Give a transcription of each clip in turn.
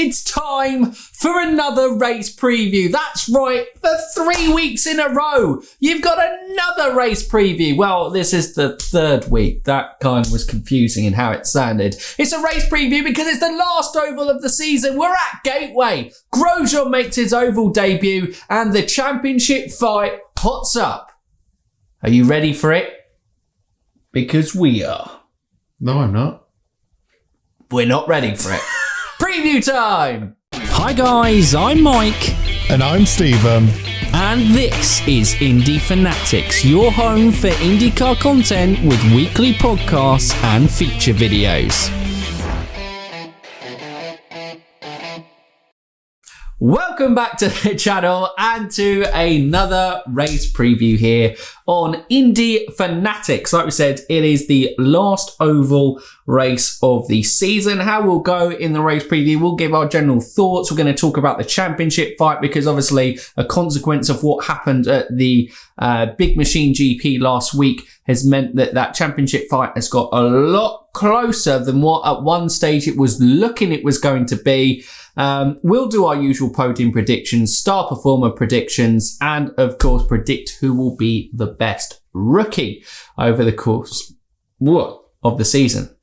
it's time for another race preview. That's right, for 3 weeks in a row, you've got another race preview. Well, this is the third week. That kind of was confusing in how it sounded. It's a race preview because it's the last oval of the season. We're at Gateway. Grosjean makes his oval debut and the championship fight hots up. Are you ready for it? Because we are. No, I'm not. We're not ready for it. Preview time! Hi guys, I'm Mike. And I'm Stephen. And this is Indy Fanatics, your home for IndyCar content with weekly podcasts and feature videos. Welcome back to the channel and to another race preview here on Indy Fanatics. Like we said, it is the last oval race of the season. How we'll go in the race preview, we'll give our general thoughts. We're going to talk about the championship fight because obviously a consequence of what happened at the Big Machine GP last week has meant that that championship fight has got a lot closer than what at one stage it was looking it was going to be. We'll do our usual podium predictions, star performer predictions, and of course predict who will be the best rookie over the course of the season.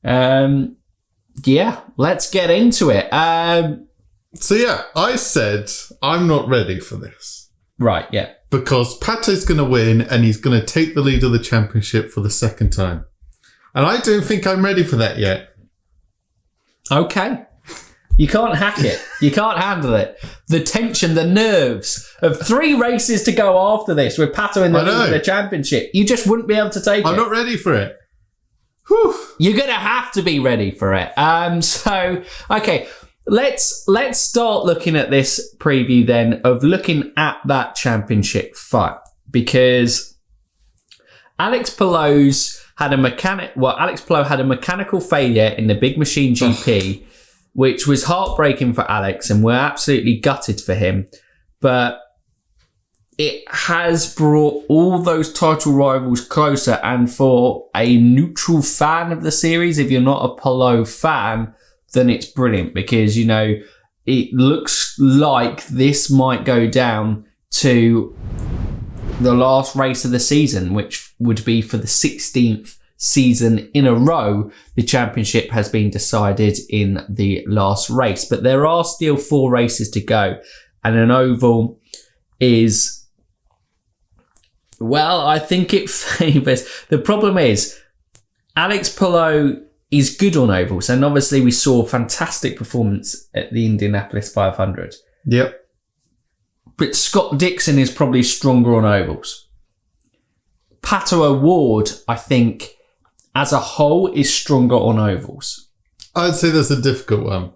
Yeah, let's get into it. I said I'm not ready for this. Right, yeah. Because Pato's going to win and he's going to take the lead of the championship for the second time. And I don't think I'm ready for that yet. Okay. You can't hack it. You can't handle it. The tension, the nerves of 3 races to go after this with Pato in the lead of the championship. You just wouldn't be able to take it. I'm not ready for it. Whew. You're going to have to be ready for it. Okay. Let's start looking at this preview then of looking at that championship fight because Alex Palou had a mechanical failure in the Big Machine GP, which was heartbreaking for Alex, and we're absolutely gutted for him. But it has brought all those title rivals closer, and for a neutral fan of the series, if you're not a Palou fan, then it's brilliant because, you know, it looks like this might go down to the last race of the season, which would be for the 16th season in a row. The championship has been decided in the last race, but there are still 4 races to go, and an oval is, well, I think it favours. The problem is Alex Palou is good on ovals, and obviously we saw fantastic performance at the Indianapolis 500. Yep. But Scott Dixon is probably stronger on ovals. Pato O'Ward, I think, as a whole, is stronger on ovals. I'd say that's a difficult one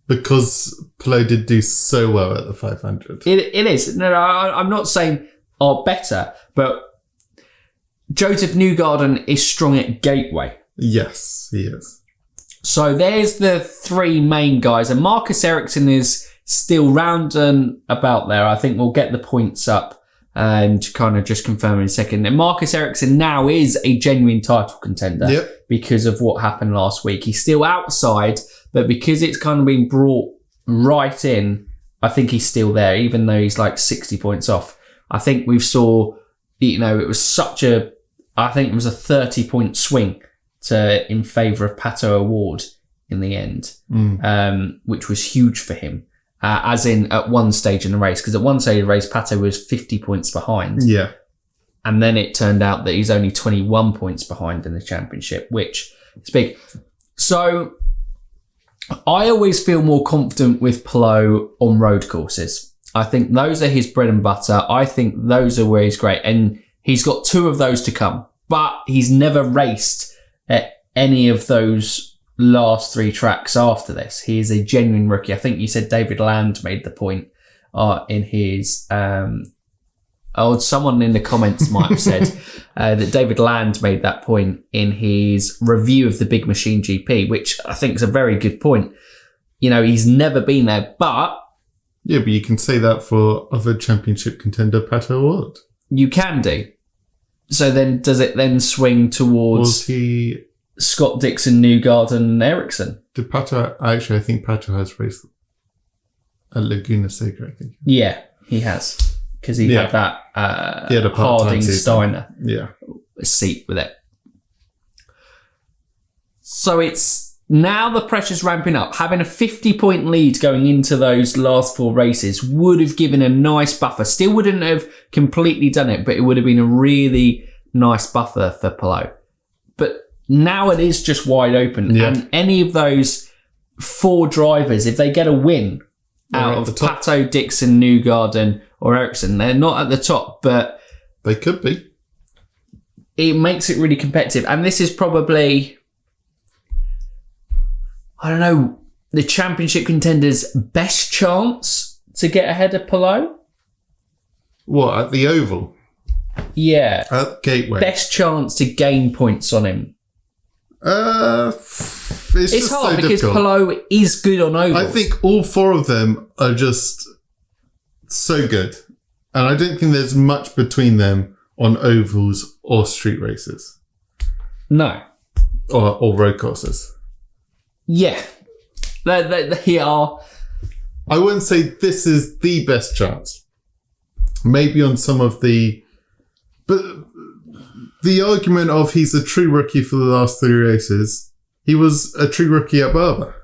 because Palou did do so well at the 500. It is. No, I'm not saying are better, but Josef Newgarden is strong at Gateway. Yes, he is. So there's the 3 main guys, and Marcus Ericsson is still round and about there. I think we'll get the points up and kind of just confirm in a second. And Marcus Ericsson now is a genuine title contender because of what happened last week. He's still outside, but because it's kind of been brought right in, I think he's still there, even though he's like 60 points off. I think we saw, you know, it was a 30-point swing in favour of Pato O'Ward in the end, which was huge for him, as in at one stage in the race. Because at one stage of the race, Pato was 50 points behind. Yeah. And then it turned out that he's only 21 points behind in the championship, which is big. So I always feel more confident with Palou on road courses. I think those are his bread and butter. I think those are where he's great. And he's got 2 of those to come. But he's never raced at any of those last 3 tracks after this. He is a genuine rookie. I think you said David Land made the point in his... someone in the comments might have said that David Land made that point in his review of the Big Machine GP, which I think is a very good point. You know, he's never been there, but... Yeah, but you can say that for other championship contender Pato O'Ward. You can do. So then, does it then swing towards Scott Dixon, Newgarden, and Ericsson? Did Pato? Actually, I think Pato has raced At Laguna Seca, I think. Yeah, he has. Because he had that he had a part-time Harding season. Steiner Yeah. seat with it. So it's now the pressure's ramping up. Having a 50-point lead going into those last 4 races would have given a nice buffer. Still wouldn't have completely done it, but it would have been a really nice buffer for Palou. But now it is just wide open. Yeah. And any of those 4 drivers, if they get a win out of Pato, Dixon, Newgarden or Ericsson, they're not at the top, but they could be. It makes it really competitive. And this is probably, I don't know, the championship contenders' best chance to get ahead of Palou. What, at the Oval? Yeah. At Gateway? Best chance to gain points on him. It's hard so because difficult. Palou is good on ovals. I think all 4 of them are just so good. And I don't think there's much between them on ovals or street races. No. Or road courses. Yeah. They are. I wouldn't say this is the best chance. Maybe on some of the... But the argument of he's a true rookie for the last 3 races, he was a true rookie at Barber.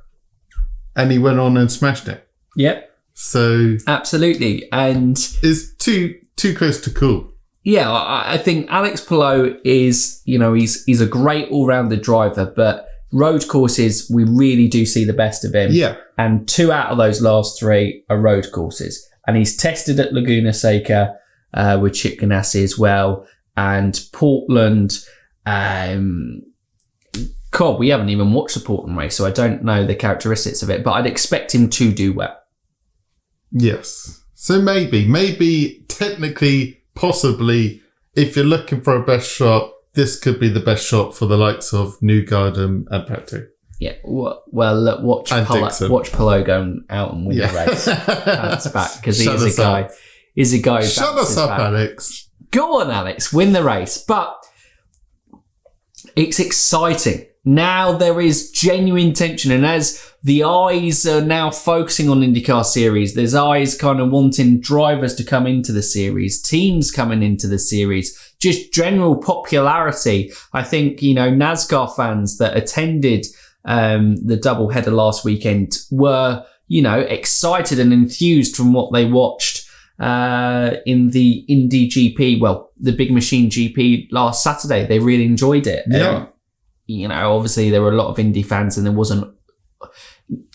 And he went on and smashed it. Yep. So... Absolutely. And... It's too close to cool. Yeah, I think Alex Palou is, he's a great all-rounded driver, but road courses, we really do see the best of him. Yeah. And 2 out of those last 3 are road courses. And he's tested at Laguna Seca with Chip Ganassi as well. And Portland, God, we haven't even watched the Portland race, so I don't know the characteristics of it, but I'd expect him to do well. Yes. So maybe technically, possibly, if you're looking for a best shot, this could be the best shot for the likes of Newgarden and Pato. Yeah, well, look, watch Palou go out and win the race. Bounce back, because he's a guy. He's a guy who Shut us up, back. Alex. Go on, Alex, win the race. But it's exciting. Now there is genuine tension, and as the eyes are now focusing on IndyCar series, there's eyes kind of wanting drivers to come into the series, teams coming into the series, just general popularity. I think, NASCAR fans that attended the doubleheader last weekend were, excited and enthused from what they watched in the Indy GP, the Big Machine GP last Saturday. They really enjoyed it. Yeah. Obviously there were a lot of Indy fans, and there wasn't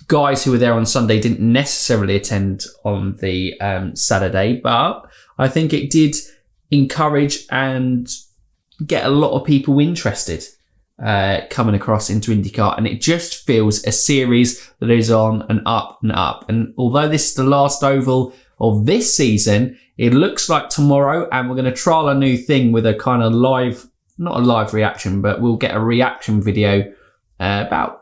guys who were there on Sunday didn't necessarily attend on the Saturday, but I think it did encourage and get a lot of people interested coming across into IndyCar, and it just feels a series that is on and up and up. And although this is the last oval of this season, it looks like tomorrow, and we're going to trial a new thing with a kind of not a live reaction, but we'll get a reaction video about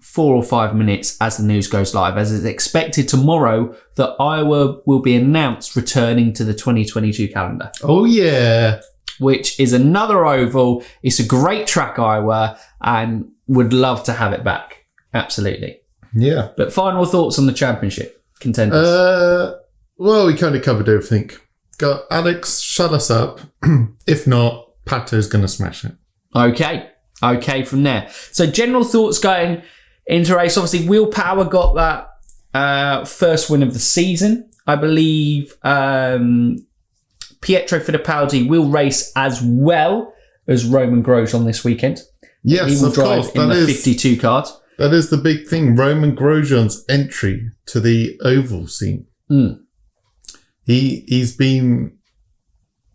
4 or 5 minutes as the news goes live, as it's expected tomorrow that Iowa will be announced returning to the 2022 calendar. Oh, yeah. Which is another oval. It's a great track, Iowa, and would love to have it back. Absolutely. Yeah. But final thoughts on the championship contenders? Well, we kind of covered everything. Got Alex, shut us up. If not, Pato's going to smash it. Okay, from there. So general thoughts going into race. Obviously, Will Power got that first win of the season. I believe Pietro Fittipaldi will race as well as Romain Grosjean this weekend. Yes, he will of drive course. in the 52 card. That is the big thing. Romain Grosjean's entry to the oval scene. He's been,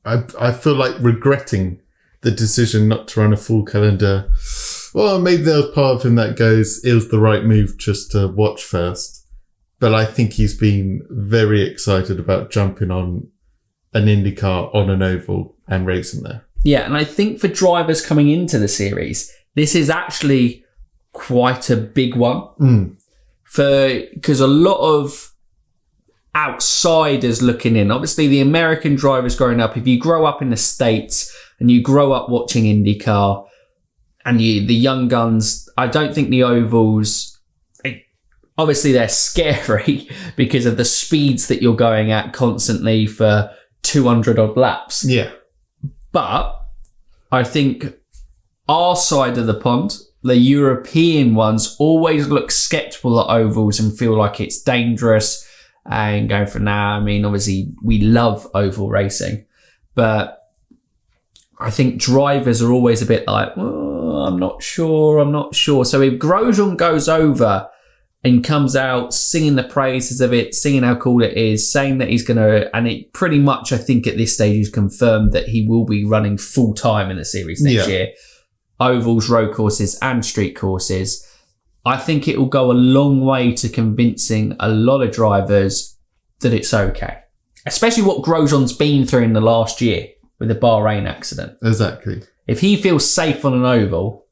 I feel like, regretting the decision not to run a full calendar. Well, maybe there was part of him that goes, it was the right move just to watch first. But I think he's been very excited about jumping on an IndyCar on an oval and racing there. Yeah, and I think for drivers coming into the series, this is actually quite a big one. Because a lot of outsiders looking in, obviously the American drivers growing up, if you grow up in the States and you grow up watching IndyCar and the young guns, I don't think the ovals obviously they're scary because of the speeds that you're going at constantly for 200 odd laps. Yeah. But I think our side of the pond, the European ones, always look sceptical at ovals and feel like it's dangerous and going for now. I mean, obviously we love oval racing, but I think drivers are always a bit like, oh, I'm not sure. So if Grosjean goes over and comes out singing the praises of it, singing how cool it is, saying that he's going to, and it pretty much, I think at this stage is confirmed that he will be running full time in the series next year. Ovals, road courses and street courses. I think it will go a long way to convincing a lot of drivers that it's okay. Especially what Grosjean's been through in the last year with the Bahrain accident. Exactly. If he feels safe on an oval,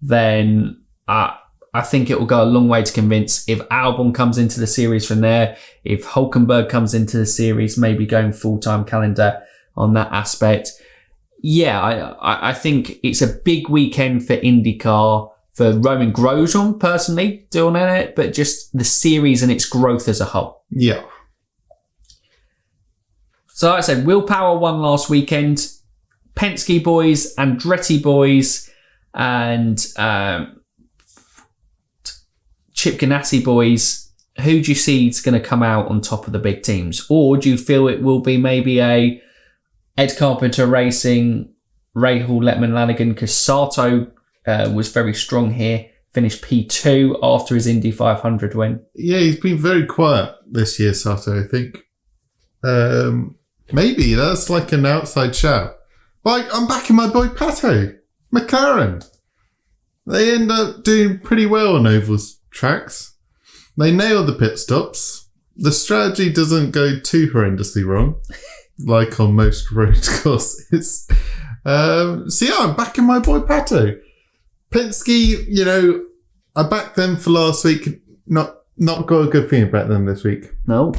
then I think it will go a long way to convince. If Albon comes into the series from there, if Hülkenberg comes into the series, maybe going full-time calendar on that aspect. Yeah, I think it's a big weekend for IndyCar, for Romain Grosjean personally doing it, but just the series and its growth as a whole. Yeah. So like I said, Will Power won last weekend. Penske boys, Andretti boys, and Chip Ganassi boys. Who do you see is going to come out on top of the big teams? Or do you feel it will be maybe a Ed Carpenter Racing, Rahal Letterman Lanigan, because Sato was very strong here, finished P2 after his Indy 500 win. Yeah, he's been very quiet this year, Sato, I think. Maybe that's like an outside shout. But I'm backing my boy Pato, McLaren. They end up doing pretty well on ovals tracks. They nail the pit stops. The strategy doesn't go too horrendously wrong, like on most road courses. So yeah, I'm backing my boy Pato. Penske, I backed them for last week. Not got a good feeling about them this week. No.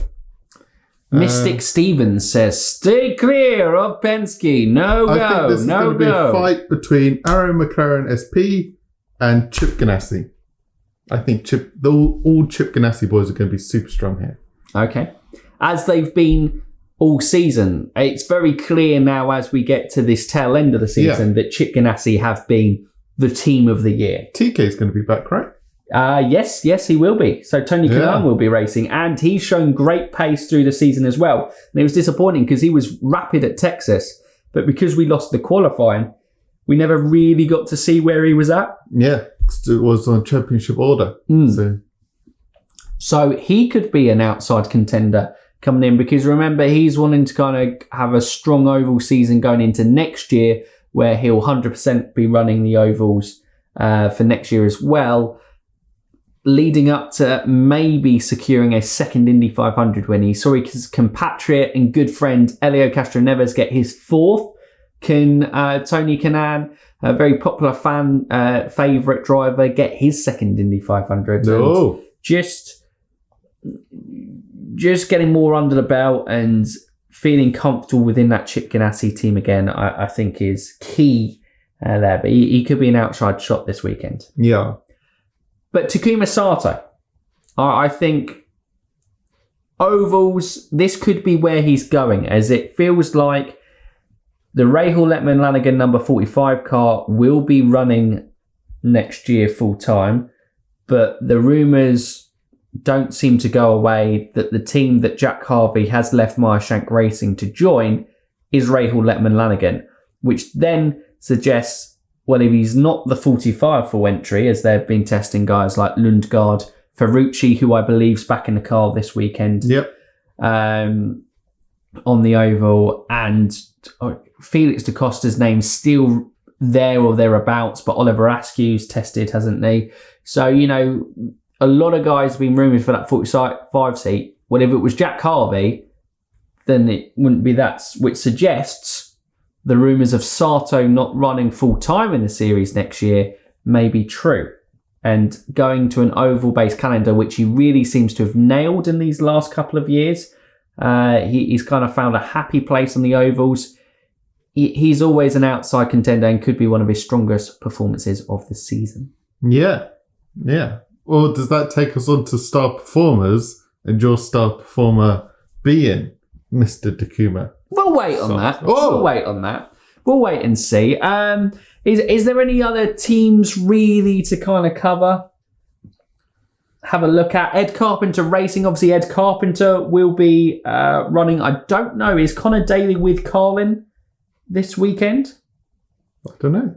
Mystic Stevens says, stay clear of Penske. No go. I think this is going to be a fight between Arrow McLaren SP and Chip Ganassi. I think all Chip Ganassi boys are going to be super strong here. Okay. As they've been all season, it's very clear now as we get to this tail end of the season that Chip Ganassi have been the team of the year. TK is going to be back, right? Yes, he will be. So Tony Kanaan will be racing, and he's shown great pace through the season as well. And it was disappointing because he was rapid at Texas, but because we lost the qualifying, we never really got to see where he was at. Yeah, it was on championship order. So he could be an outside contender coming in, because remember, he's wanting to kind of have a strong oval season going into next year, where he'll 100% be running the ovals for next year as well, leading up to maybe securing a second Indy 500 win. He saw his compatriot and good friend Helio Castroneves get his fourth. Can Tony Kanaan, a very popular fan favourite driver, get his second Indy 500? No. And just getting more under the belt and feeling comfortable within that Chip Ganassi team again, I think is key there. But he could be an outside shot this weekend. Yeah. But Takuma Sato, I think ovals, this could be where he's going, as it feels like the Rahal Letterman Lanigan number 45 car will be running next year full time, but the rumours don't seem to go away that the team that Jack Harvey has left Meyershank Racing to join is Rahal Letterman Lanigan, which then suggests, well, if he's not the 45 full entry, as they've been testing guys like Lundgaard, Ferruci, who I believe is back in the car this weekend, on the oval, and Felix da Costa's name's still there or thereabouts, but Oliver Askew's tested, hasn't he? So, a lot of guys have been rumoured for that 45 seat. Well, if it was Jack Harvey, then it wouldn't be that, which suggests the rumours of Sato not running full-time in the series next year may be true. And going to an oval-based calendar, which he really seems to have nailed in these last couple of years. He's kind of found a happy place on the ovals. He's always an outside contender and could be one of his strongest performances of the season. Yeah. Or does that take us on to star performers and your star performer being Mr. Takuma? We'll wait on that. Oh. We'll wait on that. We'll wait and see. Is there any other teams really to kind of cover? Have a look at Ed Carpenter Racing. Obviously, Ed Carpenter will be running. I don't know. Is Connor Daly with Carlin this weekend? I don't know.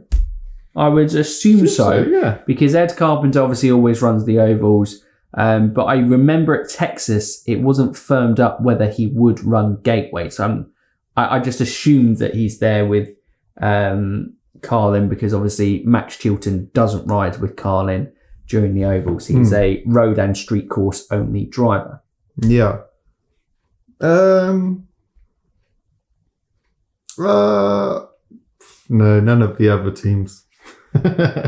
I would assume so. Yeah. Because Ed Carpenter obviously always runs the ovals. But I remember at Texas, it wasn't firmed up whether he would run Gateway. So I just assumed that he's there with Carlin because obviously Max Chilton doesn't ride with Carlin during the ovals. He's a road and street course only driver. Yeah. No, none of the other teams.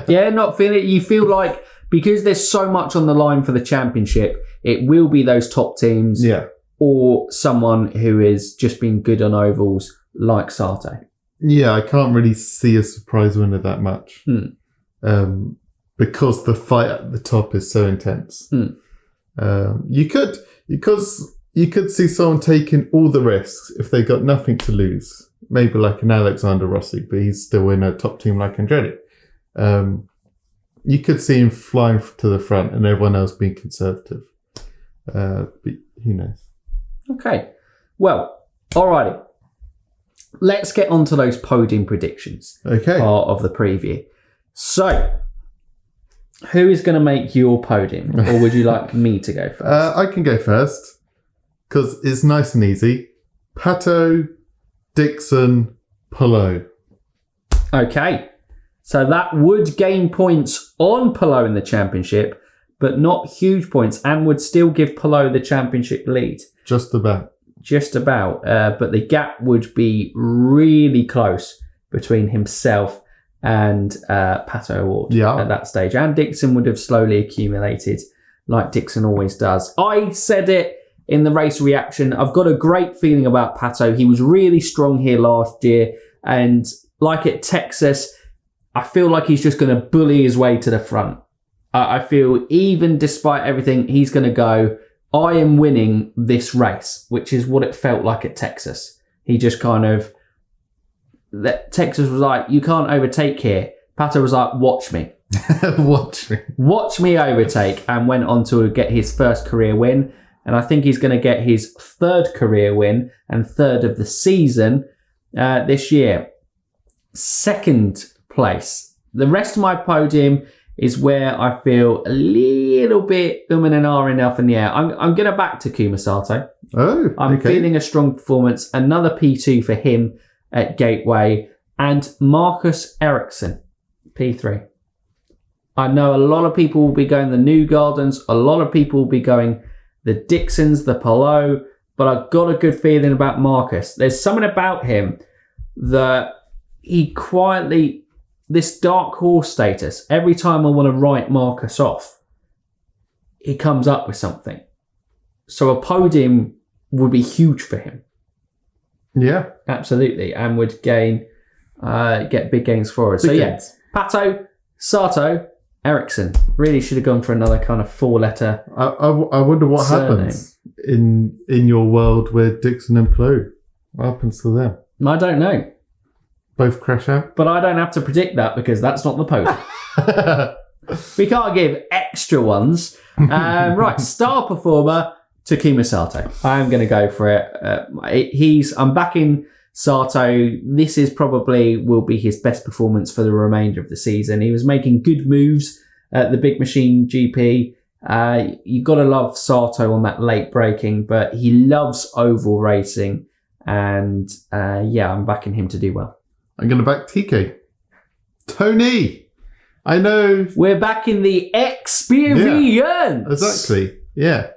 Yeah, not feeling it. You feel like because there's so much on the line for the championship, it will be those top teams. Yeah. Or someone who has just been good on ovals like Sato. Yeah, I can't really see a surprise winner that much. Because the fight at the top is so intense. You could see someone taking all the risks if they got nothing to lose. Maybe like an Alexander Rossi, but he's still in a top team like Andretti. You could see him flying to the front and everyone else being conservative. But who knows? Okay. Well, alrighty. Let's get on to those podium predictions. Okay. Part of the preview. So, who is going to make your podium? Or would you like me to go first? I can go first because it's nice and easy. Pato, Dixon, Palou. Okay. So that would gain points on Palou in the championship, but not huge points, and would still give Palou the championship lead. Just about. But the gap would be really close between himself and Pato O'Ward at that stage. And Dixon would have slowly accumulated like Dixon always does. I said it in the race reaction. I've got a great feeling about Pato. He was really strong here last year. And like at Texas, I feel like he's just going to bully his way to the front. I feel even despite everything, he's going to go, I am winning this race, which is what it felt like at Texas. He just kind of, Texas was like, you can't overtake here. Pato was like, watch me. Watch me overtake, and went on to get his first career win. And I think he's going to get his third career win and third of the season this year. Second place. The rest of my podium is where I feel a little bit and ahhing up in the air. I'm going to back Takuma Sato. I'm feeling a strong performance. Another P2 for him at Gateway. And Marcus Ericsson, P3. I know a lot of people will be going the Newgardens. A lot of people will be going the Dixons, the Palou. But I've got a good feeling about Marcus. There's something about him that he quietly... This dark horse status, every time I want to write Marcus off, he comes up with something. So a podium would be huge for him. Yeah. Absolutely. And would get big gains forward. So yes, Pato, Sato, Ericsson. Really should have gone for another kind of four-letter I wonder what happens in your world with Dixon and Palou. What happens to them? I don't know. Both crash out? But I don't have to predict that because that's not the podium. We can't give extra ones. Right, star performer, Takuma Sato. I'm going to go for it. I'm backing Sato. This is probably will be his best performance for the remainder of the season. He was making good moves at the Big Machine GP. You've got to love Sato on that late braking, but he loves oval racing. And I'm backing him to do well. I'm going to back TK. Tony! I know... We're back in the experience! Yeah, exactly, yeah.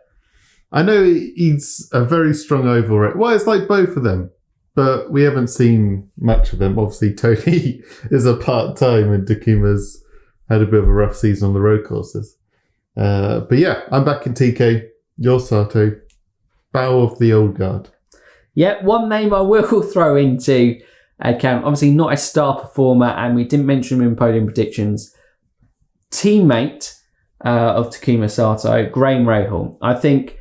I know he's a very strong oval race. Well, it's like both of them, but we haven't seen much of them. Obviously, Tony is a part-time and Takuma's had a bit of a rough season on the road courses. But yeah, I'm back in TK. You're Sato. Bow of the old guard. Yeah, one name I will throw into... account. Obviously not a star performer, and we didn't mention him in podium predictions. Teammate of Takuma Sato, Graham Rahal. I think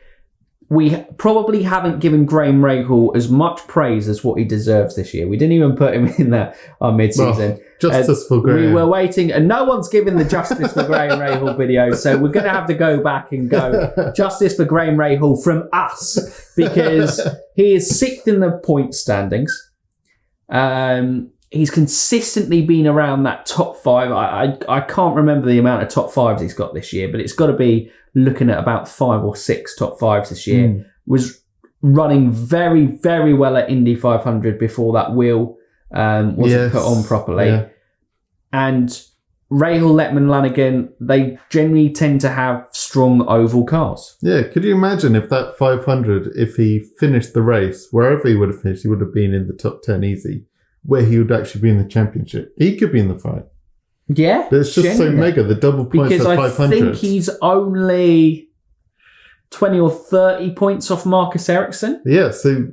we probably haven't given Graham Rahal as much praise as what he deserves this year. We didn't even put him in our mid-season. Well, justice for Graham. We were waiting, and no one's given the Justice for Graham Rahal video, so we're going to have to go back and go Justice for Graham Rahal from us, because he is 6th in the point standings. He's consistently been around that top 5. I can't remember the amount of top 5s he's got this year, but it's got to be looking at about 5 or 6 top 5s this year. Was running very, very well at Indy 500 before that wheel wasn't put on properly. Yeah. And Rahal Letterman Lanigan, they generally tend to have strong oval cars. Yeah, could you imagine if that 500, if he finished the race, wherever he would have finished, he would have been in the top 10 easy, where he would actually be in the championship. He could be in the fight. Yeah. But it's just so mega, the double points because at 500. I think he's only 20 or 30 points off Marcus Ericsson. Yeah, so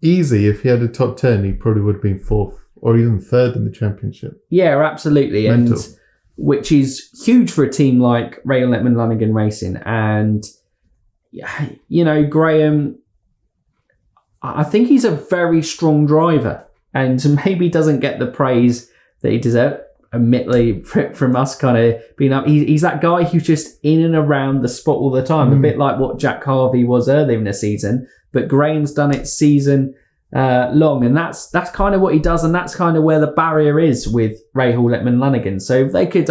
easy. If he had a top 10, he probably would have been 4th or even 3rd in the championship. Yeah, absolutely. Mental. And which is huge for a team like Rahal Letterman Lanigan Racing. And, you know, Graham, I think he's a very strong driver and maybe doesn't get the praise that he deserves. Admittedly, from us kind of being up, he's that guy who's just in and around the spot all the time, a bit like what Jack Harvey was earlier in the season. But Graham's done it season long, and that's kind of what he does, and that's kind of where the barrier is with Rahal Letterman Lanigan. So if they could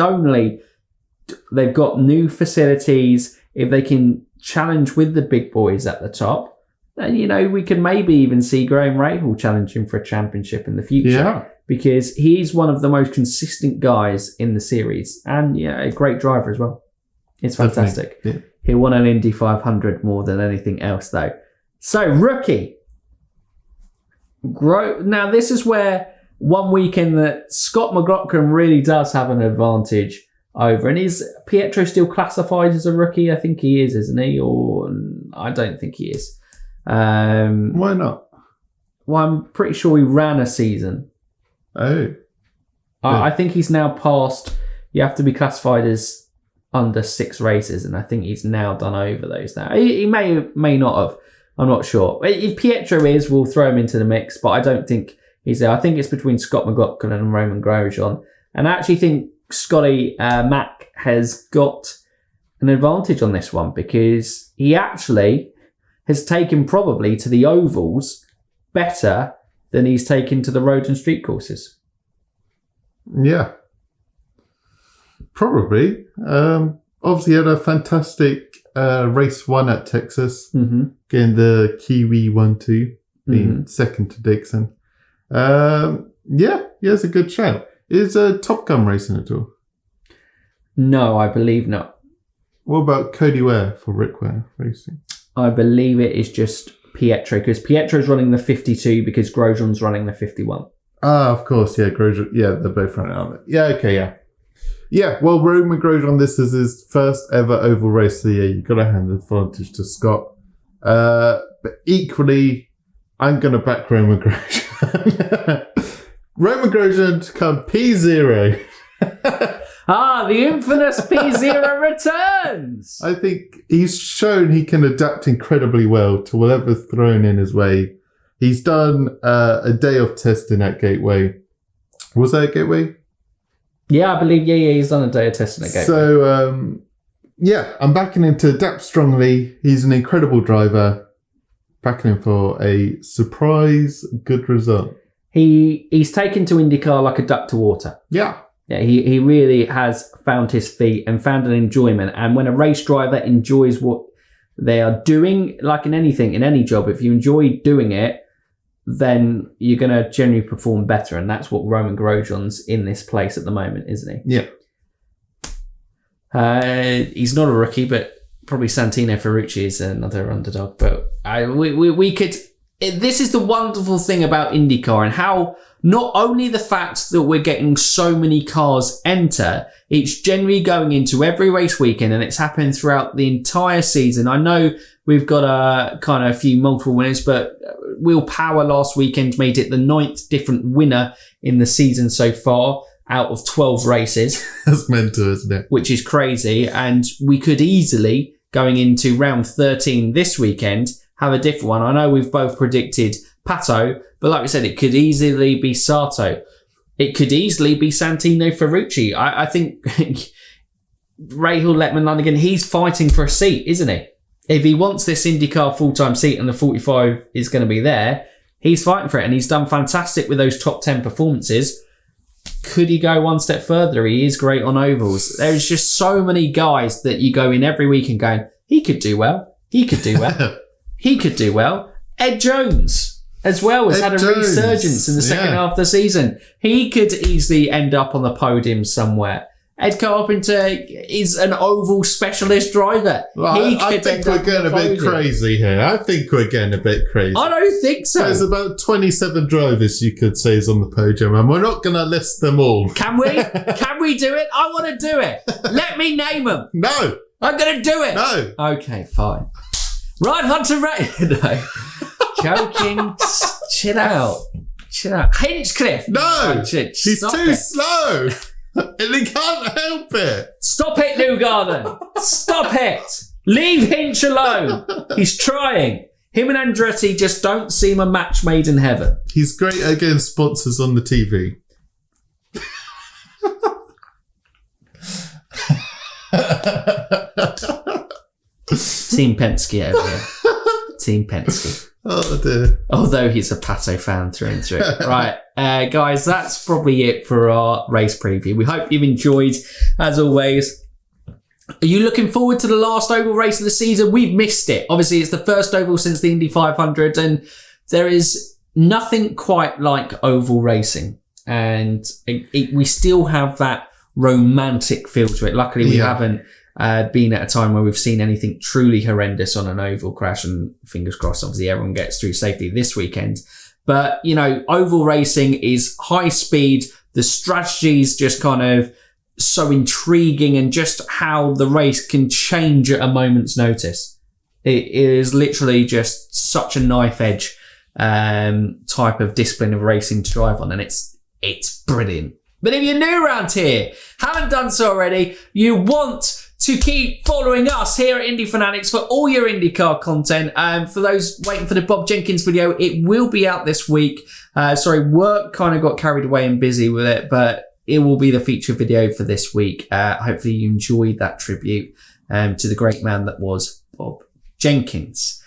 they've got new facilities, if they can challenge with the big boys at the top, then, you know, we can maybe even see Graham Rahal challenging for a championship in the future. Yeah. Because he's one of the most consistent guys in the series, and a great driver as well. It's fantastic. Yeah. He won an Indy 500 more than anything else, though. So, rookie. Now, this is where one weekend that Scott McLaughlin really does have an advantage over. And is Pietro still classified as a rookie? I think he is, isn't he? Or I don't think he is. Why not? Well, I'm pretty sure he ran a season. Oh. I think he's now past, you have to be classified as under 6 races, and I think he's now done over those now. He may not have. I'm not sure. If Pietro is, we'll throw him into the mix, but I don't think he's there. I think it's between Scott McLaughlin and Romain Grosjean. And I actually think Scotty Mac has got an advantage on this one, because he actually has taken probably to the ovals better than he's taken to the road and street courses. Yeah. Probably. Obviously, he had a fantastic race 1 at Texas, getting the Kiwi 1-2, being second to Dixon. Yeah, he has a good shout. Is Top Gun racing at all? No, I believe not. What about Cody Ware for Rick Ware Racing? I believe it is just Pietro, because Pietro's running the 52 because Grosjean's running the 51. Ah, of course, yeah, Grosjean. Yeah, they're both running on it. Yeah, okay, yeah. Yeah, well, Romain Grosjean, this is his first ever oval race of the year. You've got to hand the advantage to Scott. But equally, I'm going to back Romain Grosjean. Romain Grosjean to come P0. The infamous P0 returns! I think he's shown he can adapt incredibly well to whatever's thrown in his way. He's done a day of testing at Gateway. Was that at Gateway? Yeah, I believe, he's done a day of testing at Gateway. So, I'm backing him to adapt strongly. He's an incredible driver. Backing him for a surprise good result. He's taken to IndyCar like a duck to water. Yeah. Yeah, he really has found his feet and found an enjoyment. And when a race driver enjoys what they are doing, like in anything, in any job, if you enjoy doing it, then you're going to generally perform better. And that's what Romain Grosjean's in this place at the moment, isn't he? Yeah. He's not a rookie, but probably Santino Ferruci is another underdog. But we could... This is the wonderful thing about IndyCar, and how not only the fact that we're getting so many cars enter, it's generally going into every race weekend, and it's happened throughout the entire season. I know we've got a few multiple winners, but Will Power last weekend made it the 9th different winner in the season so far. out of 12 races. That's mental, isn't it? Which is crazy. And we could easily, going into round 13 this weekend, have a different one. I know we've both predicted Pato, but like we said, it could easily be Sato. It could easily be Santino Ferruci. I think Rahal Letterman Lanigan, he's fighting for a seat, isn't he? If he wants this IndyCar full-time seat and the 45 is going to be there, he's fighting for it. And he's done fantastic with those top 10 performances. Could he go one step further? He is great on ovals. There's just so many guys that you go in every week and going, he could do well. He could do well. He could do well. Ed Jones as well has had a resurgence in the second half of the season. He could easily end up on the podium somewhere. Ed Carpenter is an oval specialist driver. Well, I think we're getting a bit crazy here. I don't think so. There's about 27 drivers you could say is on the podium, and we're not going to list them all. Can we? Can we do it? I want to do it. Let me name them. No. I'm going to do it. No. Okay, fine. Ryan Hunter Ray. No. Joking. Chill out. Hinchcliffe. No. He's too slow. And he can't help it. Stop it, Newgarden. Stop it. Leave Hinch alone. He's trying. Him and Andretti just don't seem a match made in heaven. He's great at getting sponsors on the TV. Team Penske over here. Team Penske. Oh dear. Although he's a Pato fan through and through. Right, guys, that's probably it for our race preview. We hope you've enjoyed, as always. Are you looking forward to the last oval race of the season? We've missed it. Obviously, it's the first oval since the Indy 500, and there is nothing quite like oval racing. And we still have that romantic feel to it. Luckily, we haven't been at a time where we've seen anything truly horrendous on an oval crash, and fingers crossed, obviously everyone gets through safely this weekend. But, you know, oval racing is high speed. The strategy's just kind of so intriguing, and just how the race can change at a moment's notice. It is literally just such a knife edge type of discipline of racing to drive on, and it's brilliant. But if you're new around here, haven't done so already, you want to keep following us here at Indy Fanatics for all your IndyCar content. For those waiting for the Bob Jenkins video, it will be out this week. Work kind of got carried away and busy with it, but it will be the feature video for this week. Hopefully you enjoyed that tribute to the great man that was Bob Jenkins.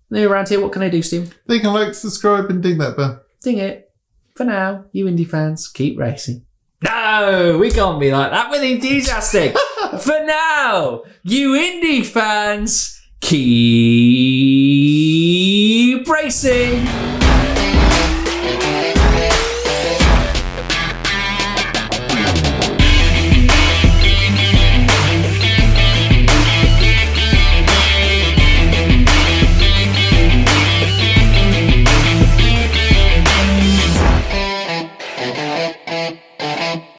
New around here, what can I do, Steve? They can like, subscribe, and ding that bell. Ding it. For now, you Indy fans, keep racing. No, we can't be like that. We're enthusiastic. For now, you Indy fans, keep racing.